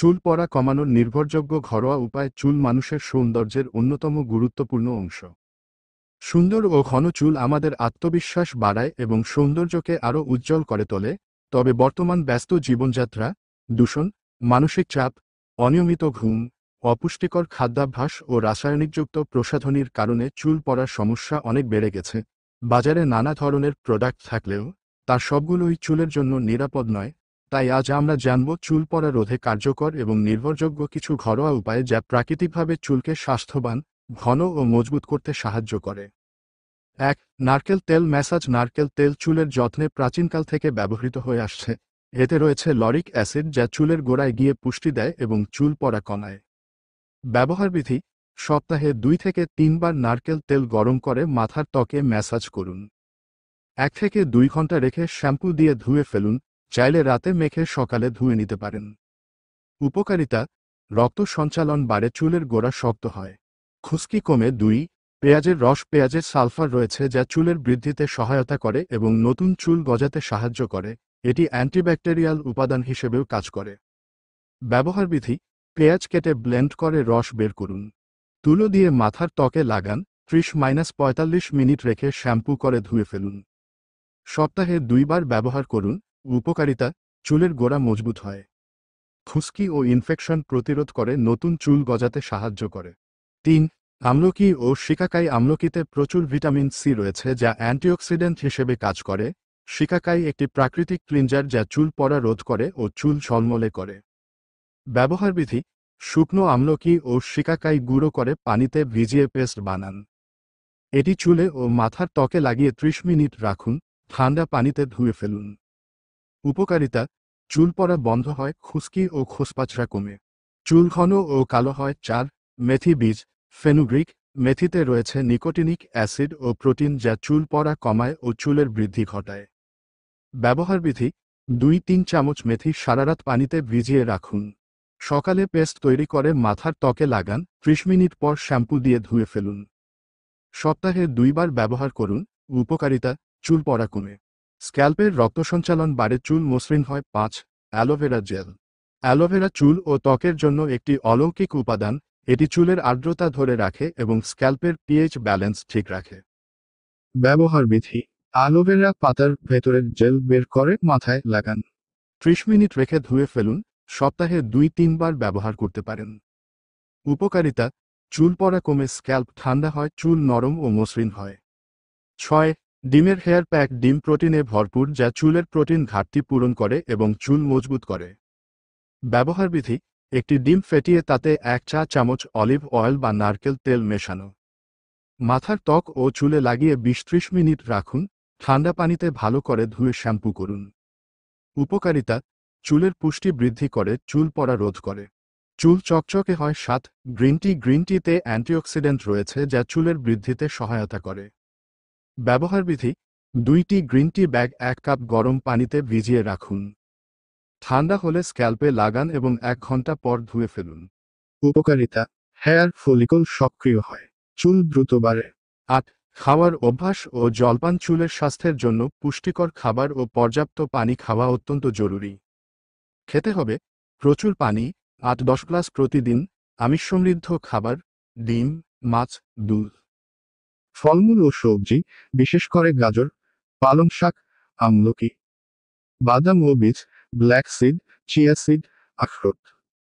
চুল পড়া কমানোর নির্ভরযোগ্য ঘরোয়া উপায়। চুল মানুষের সৌন্দর্যের অন্যতম গুরুত্বপূর্ণ অংশ। সুন্দর ও ঘন চুল আমাদের আত্মবিশ্বাস বাড়ায় এবং সৌন্দর্যকে আরও উজ্জ্বল করে তোলে। তবে বর্তমান ব্যস্ত জীবনযাত্রা, দূষণ, মানসিক চাপ, অনিয়মিত ঘুম, অপুষ্টিকর খাদ্যাভ্যাস ও রাসায়নিকযুক্ত প্রসাধনীর কারণে চুল পড়ার সমস্যা অনেক বেড়ে গেছে। বাজারে নানা ধরনের প্রোডাক্ট থাকলেও তার সবগুলোই চুলের জন্য নিরাপদ নয়। তাই আজ আমরা জানব চুল পড়া রোধে কার্যকর এবং নির্ভরযোগ্য কিছু ঘরোয়া উপায় যা প্রাকৃতিকভাবে চুলকে স্বাস্থ্যবান, ঘন ও মজবুত করতে সাহায্য করে। ১. নারকেল তেল ম্যাসাজ। নারকেল তেল চুলের যত্নে প্রাচীনকাল থেকে ব্যবহৃত হয়ে আসছে। এতে রয়েছে লরিক অ্যাসিড যা চুলের গোড়ায় গিয়ে পুষ্টি দেয় এবং চুল পড়া কমায়। ব্যবহার বিধি: সপ্তাহে ২ থেকে ৩ বার নারকেল তেল গরম করে মাথার ত্বকে ম্যাসাজ করুন। ১ থেকে ২ ঘন্টা রেখে শ্যাম্পু দিয়ে ধুয়ে ফেলুন। চাইলে রাতে মেখে সকালে ধুয়ে নিতে পারেন। উপকারিতা: রক্ত সঞ্চালন বাড়ে, চুলের গোড়া শক্ত হয়, খুশকি কমে। ২. পেঁয়াজের রস। পেঁয়াজের সালফার রয়েছে যা চুলের বৃদ্ধিতে সহায়তা করে এবং নতুন চুল গজাতে সাহায্য করে। এটি অ্যান্টিব্যাকটেরিয়াল উপাদান হিসেবেও কাজ করে। ব্যবহার বিধি: পেঁয়াজ কেটে ব্লেন্ড করে রস বের করুন। তুলো দিয়ে মাথার ত্বকে লাগান। ৩০-৪৫ মিনিট রেখে শ্যাম্পু করে ধুয়ে ফেলুন। সপ্তাহে ২ বার ব্যবহার করুন। উপকারিতা: চুলের গোড়া মজবুত হয়, খুশকি ও ইনফেকশন প্রতিরোধ করে, নতুন চুল গজাতে সাহায্য করে। ৩. আমলকি ও শিকাকাই। আমলকিতে প্রচুর ভিটামিন সি রয়েছে যা অ্যান্টিঅক্সিডেন্ট হিসেবে কাজ করে। শিকাকাই একটি প্রাকৃতিক ক্লিনজার যা চুল পড়া রোধ করে ও চুল ঝলমলে করে। ব্যবহার বিধি: শুকনো আমলকি ও শিকাকাই গুঁড়ো করে পানিতে ভিজিয়ে পেস্ট বানান। এটি চুলে ও মাথার ত্বকে লাগিয়ে ৩০ মিনিট রাখুন। ঠান্ডা পানিতে ধুয়ে ফেলুন। উপকারিতা: চুল পড়া বন্ধ হয়, খুশকি ও খোসপাঁচড়া কমে, চুল ঘন ও কালো হয়। ৪. মেথি বীজ। ফেনুগ্রিক। মেথিতে রয়েছে নিকোটিনিক অ্যাসিড ও প্রোটিন যা চুল পড়া কমায় ও চুলের বৃদ্ধি ঘটায়। ব্যবহার বিধি: ২-৩ চামচ মেথি সারারাত পানিতে ভিজিয়ে রাখুন। সকালে পেস্ট তৈরি করে মাথার ত্বকে লাগান। ৩০ মিনিট পর শ্যাম্পু দিয়ে ধুয়ে ফেলুন। সপ্তাহে ২ বার ব্যবহার করুন। উপকারিতা: চুল পড়া কমে, স্ক্যাল্পের রক্ত সঞ্চালন বাড়ে, চুল মসৃণ হয়। ৫. Aloe vera gel. অ্যালোভেরা চুল ও ত্বকের জন্য একটি অলৌকিক উপাদান। এটি চুলের আর্দ্রতা ধরে রাখে এবং স্ক্যাল্পের পিএইচ ব্যালেন্স ঠিক রাখে। ব্যবহার বিধি: অ্যালোভেরা পাতার ভেতরের জেল বের করে মাথায় লাগান। ৩০ মিনিট রেখে ধুয়ে ফেলুন। সপ্তাহে ২-৩ বার ব্যবহার করতে পারেন। উপকারিতা: চুল পড়া কমে, স্ক্যাল্প ঠান্ডা হয়, চুল নরম ও মসৃণ হয়। ৬. ডিমের হেয়ার প্যাক। ডিম প্রোটিনে ভরপুর যা চুলের প্রোটিন ঘাটতি পূরণ করে এবং চুল মজবুত করে। ব্যবহার বিধি: একটি ডিম ফেটিয়ে তাতে ১ চা চামচ অলিভ অয়েল বা নারকেল তেল মেশানো। মাথার ত্বক ও চুলে লাগিয়ে ২০-৩০ মিনিট রাখুন। ঠান্ডা পানিতে ভালো করে ধুয়ে শ্যাম্পু করুন। উপকারিতা: চুলের পুষ্টি বৃদ্ধি করে, চুল পড়া রোধ করে, চুল চকচকে হয়। ৭. Green tea. গ্রিন টিতে অ্যান্টিঅক্সিডেন্ট রয়েছে যা চুলের বৃদ্ধিতে সহায়তা করে। ব্যবহার বিধি: ২টি গ্রিন টি ব্যাগ ১ কাপ গরম পানিতে ভিজিয়ে রাখুন। ঠান্ডা হলে স্ক্যাল্পে লাগান এবং ১ ঘন্টা পর ধুয়ে ফেলুন। উপকারিতা: হেয়ার ফলিকল সক্রিয় হয়, চুল দ্রুত বাড়ে। ৮. খাওয়ার অভ্যাস ও জলপান। চুলের স্বাস্থ্যের জন্য পুষ্টিকর খাবার ও পর্যাপ্ত পানি খাওয়া অত্যন্ত জরুরি। খেতে হবে প্রচুর পানি, ৮-১০ গ্লাস প্রতিদিন, আমিষ সমৃদ্ধ খাবার, ডিম, মাছ, দুধ, ফলমূল ও সবজি, বিশেষ করে গাজর, পালং শাক, আমলকি, বাদাম ও বীজ, ব্ল্যাক সিড, চিয়া সিড, আখরোট।